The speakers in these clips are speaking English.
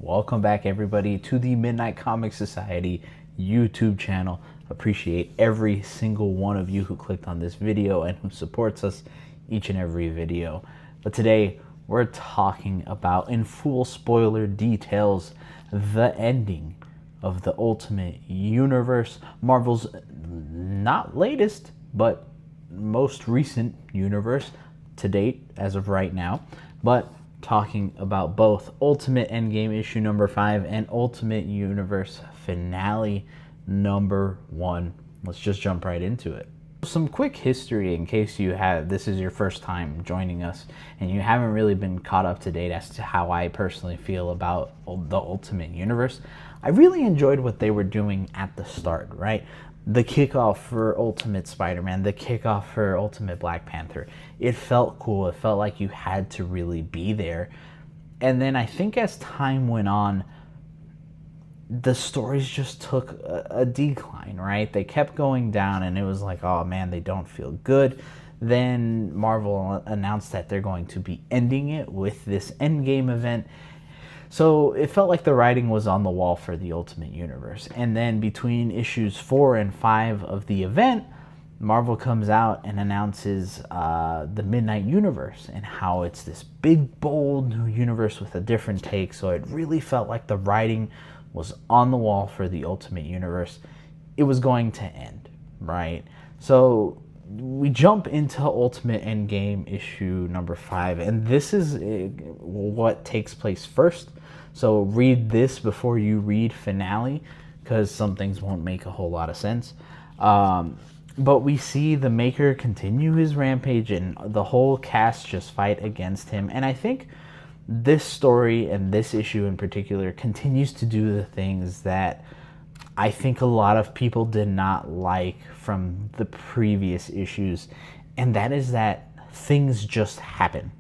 Welcome back, everybody, to the Midnight Comic Society YouTube channel. Appreciate every single one of you who clicked on this video and who supports us each and every video. But today, we're talking about, in full spoiler details, the ending of the Ultimate Universe, Marvel's not latest, but most recent universe to date as of right now. But talking about both Ultimate Endgame issue number 5 and Ultimate Universe finale number 1. Let's just jump right into it. Some quick history in case this is your first time joining us and you haven't really been caught up to date as to how I personally feel about the Ultimate Universe. I really enjoyed what they were doing at the start, right? The kickoff for Ultimate Spider-Man, the kickoff for Ultimate Black Panther. It felt cool. It felt like you had to really be there. And then I think as time went on, the stories just took a decline, right? They kept going down and it was like, oh man, they don't feel good. Then Marvel announced that they're going to be ending it with this Endgame event. So it felt like the writing was on the wall for the Ultimate Universe. And then between issues 4 and 5 of the event, Marvel comes out and announces the Midnight Universe and how it's this big, bold new universe with a different take. So it really felt like the writing was on the wall for the Ultimate Universe. It was going to end, right? So we jump into Ultimate Endgame issue number 5, and this is what takes place first. So read this before you read finale, because some things won't make a whole lot of sense. But we see the Maker continue his rampage, and the whole cast just fight against him. And I think this story and this issue in particular continues to do the things that I think a lot of people did not like from the previous issues, and that is that things just happen.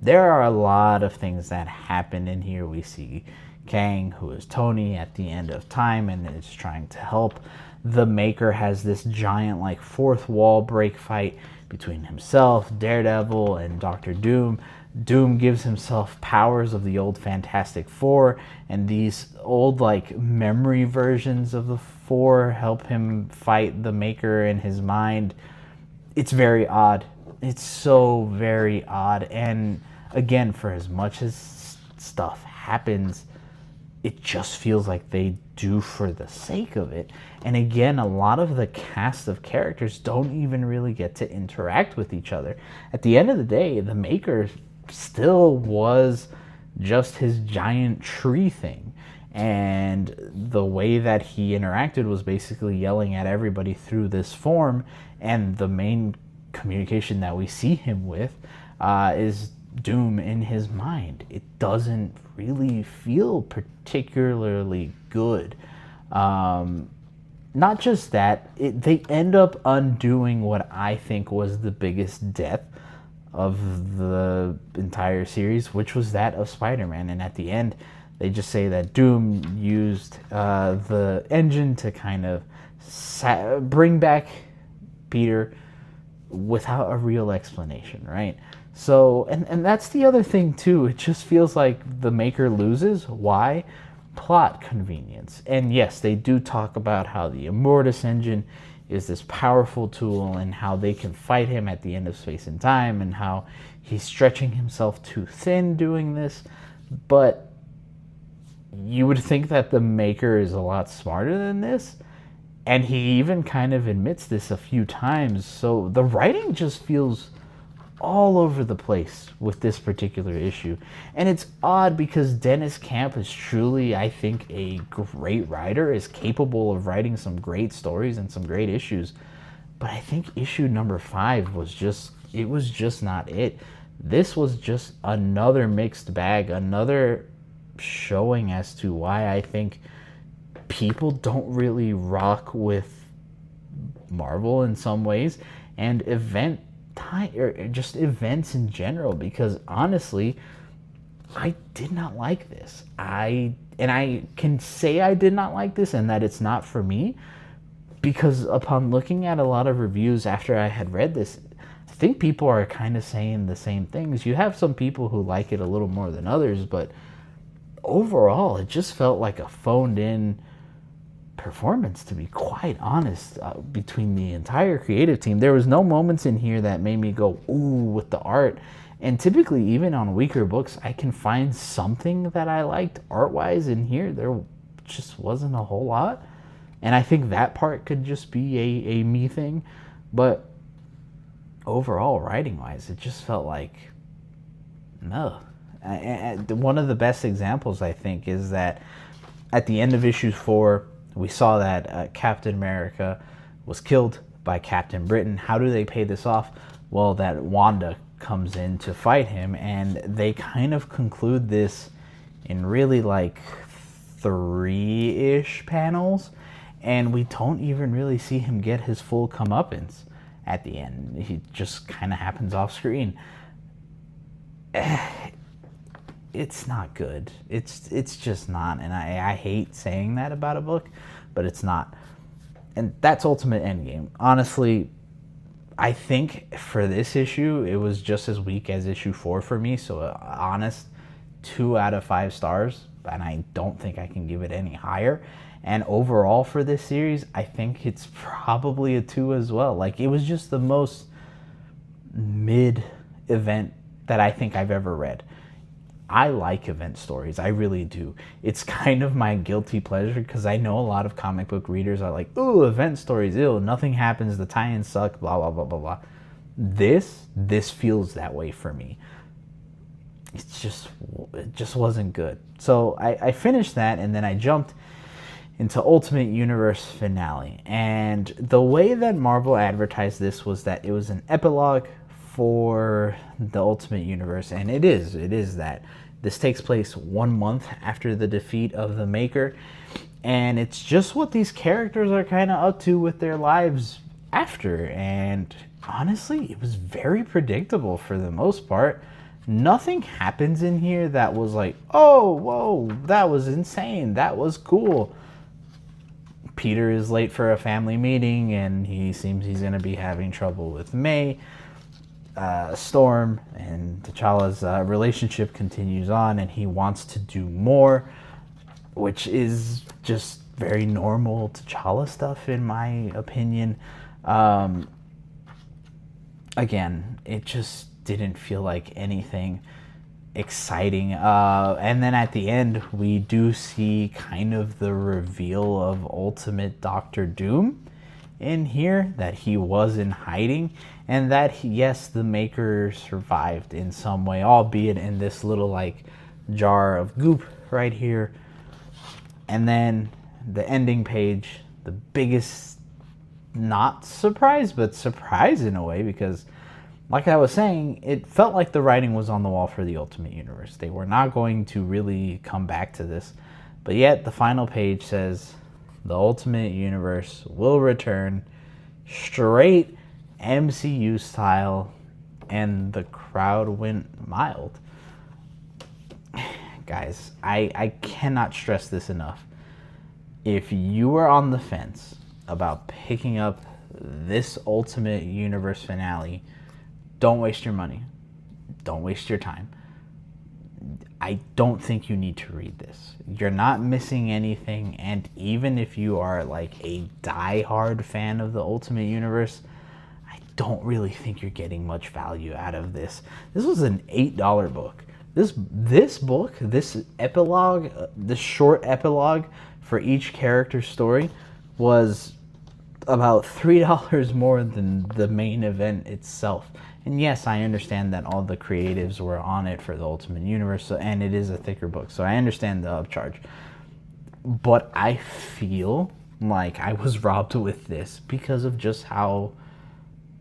There are a lot of things that happen in here. We see Kang, who is Tony, at the end of time and is trying to help. The Maker has this giant like fourth wall break fight between himself, Daredevil, and Doctor Doom. Doom gives himself powers of the old Fantastic Four, and these old like memory versions of the Four help him fight the Maker in his mind. It's very odd. It's so very odd. And again, for as much as stuff happens, it just feels like they do for the sake of it. And again, a lot of the cast of characters don't even really get to interact with each other. At the end of the day, the Maker still was just his giant tree thing. And the way that he interacted was basically yelling at everybody through this form. And the main communication that we see him with is Doom in his mind. It doesn't really feel particularly good. Not just that, they end up undoing what I think was the biggest death of the entire series, which was that of Spider-Man. And at the end, they just say that Doom used the engine to kind of bring back Peter without a real explanation, right? So, and that's the other thing too. It just feels like the Maker loses. Why? Plot convenience. And yes, they do talk about how the Immortus engine is this powerful tool and how they can fight him at the end of space and time and how he's stretching himself too thin doing this. But you would think that the Maker is a lot smarter than this. And he even kind of admits this a few times. So the writing just feels all over the place with this particular issue. And it's odd because Dennis Camp is truly, I think, a great writer, is capable of writing some great stories and some great issues. But I think issue number 5 was just not it. This was just another mixed bag, another showing as to why I think people don't really rock with Marvel in some ways, and just events in general, because honestly, I did not like this. I can say I did not like this and that it's not for me, because upon looking at a lot of reviews after I had read this, I think people are kind of saying the same things. You have some people who like it a little more than others, but overall, it just felt like a phoned in performance, to be quite honest, between the entire creative team. There was no moments in here that made me go, ooh, with the art. And typically, even on weaker books, I can find something that I liked art-wise. In here, there just wasn't a whole lot. And I think that part could just be a me thing. But overall, writing-wise, it just felt like, no. One of the best examples, I think, is that at the end of issue 4, we saw that Captain America was killed by Captain Britain. How do they pay this off? Well, that Wanda comes in to fight him, and they kind of conclude this in really like 3-ish panels, and we don't even really see him get his full comeuppance at the end. He just kind of happens off screen. It's not good. It's just not, and I hate saying that about a book, but it's not. And that's Ultimate Endgame. Honestly, I think for this issue, it was just as weak as issue 4 for me. So honest, 2 out of 5 stars, and I don't think I can give it any higher. And overall for this series, I think it's probably a 2 as well. Like, it was just the most mid event that I think I've ever read. I like event stories. I really do. It's kind of my guilty pleasure because I know a lot of comic book readers are like, ooh, event stories, ew, nothing happens, the tie-ins suck, blah, blah, blah, blah, blah. This feels that way for me. It just wasn't good. So I finished that, and then I jumped into Ultimate Universe Finale. And the way that Marvel advertised this was that it was an epilogue for the Ultimate Universe, and it is that. This takes place 1 month after the defeat of the Maker, and it's just what these characters are kind of up to with their lives after. And honestly, it was very predictable for the most part. Nothing happens in here that was like, oh, whoa, that was insane, that was cool. Peter is late for a family meeting, and he seems he's going to be having trouble with May. Storm and T'Challa's relationship continues on, and he wants to do more, which is just very normal T'Challa stuff, in my opinion. Again, it just didn't feel like anything exciting. And then at the end, we do see kind of the reveal of Ultimate Doctor Doom in here, that he was in hiding, and that yes, the Maker survived in some way, albeit in this little like jar of goop right here. And then the ending page, the biggest, not surprise, but surprise in a way, because like I was saying, it felt like the writing was on the wall for the Ultimate Universe. They were not going to really come back to this, but yet the final page says the Ultimate Universe will return, straight MCU style, and the crowd went mild. Guys, I cannot stress this enough. If you are on the fence about picking up this Ultimate Universe finale, don't waste your money. Don't waste your time. I don't think you need to read this. You're not missing anything, and even if you are like a die-hard fan of the Ultimate Universe, I don't really think you're getting much value out of this. This was an $8 book. This book, this epilogue, this short epilogue for each character story was about $3 more than the main event itself. And yes, I understand that all the creatives were on it for the Ultimate Universe, and it is a thicker book, so I understand the upcharge. But I feel like I was robbed with this because of just how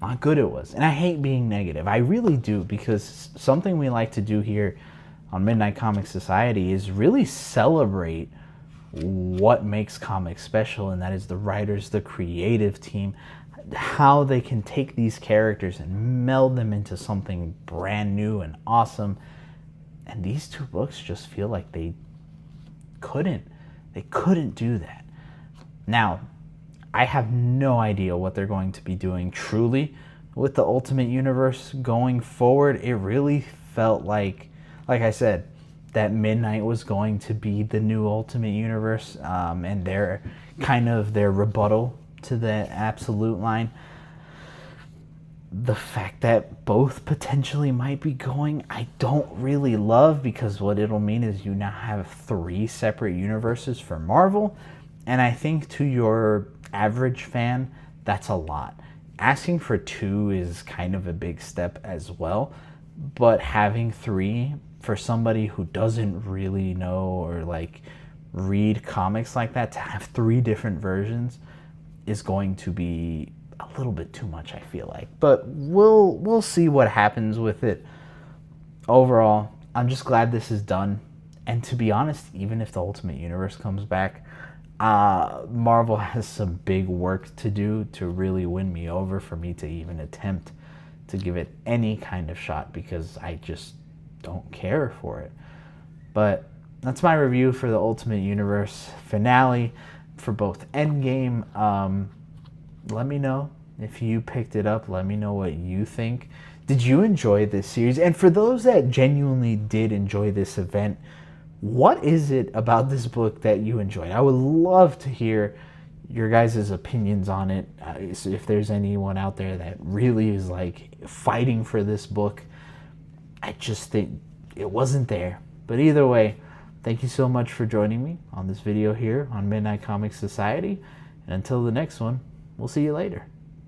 not good it was. And I hate being negative. I really do, because something we like to do here on Midnight Comic Society is really celebrate what makes comics special, and that is the writers, the creative team, how they can take these characters and meld them into something brand new and awesome. And these 2 books just feel like they couldn't do that. Now, I have no idea what they're going to be doing truly with the Ultimate Universe going forward. It really felt like I said, that Midnight was going to be the new Ultimate Universe, and their rebuttal to the Absolute line. The fact that both potentially might be going, I don't really love, because what it'll mean is you now have 3 separate universes for Marvel, and I think to your average fan, that's a lot. Asking for 2 is kind of a big step as well, but having 3 for somebody who doesn't really know or like read comics like that, to have 3 different versions is going to be a little bit too much, I feel like. But we'll see what happens with it. Overall, I'm just glad this is done. And to be honest, even if the Ultimate Universe comes back, Marvel has some big work to do to really win me over for me to even attempt to give it any kind of shot, because I just don't care for it. But that's my review for the Ultimate Universe finale for both Endgame. Let me know if you picked it up. Let me know what you think. Did you enjoy this series? And for those that genuinely did enjoy this event, what is it about this book that you enjoyed? I would love to hear your guys' opinions on it. So if there's anyone out there that really is like fighting for this book, I just think it wasn't there. But either way, thank you so much for joining me on this video here on Midnight Comics Society. And until the next one, we'll see you later.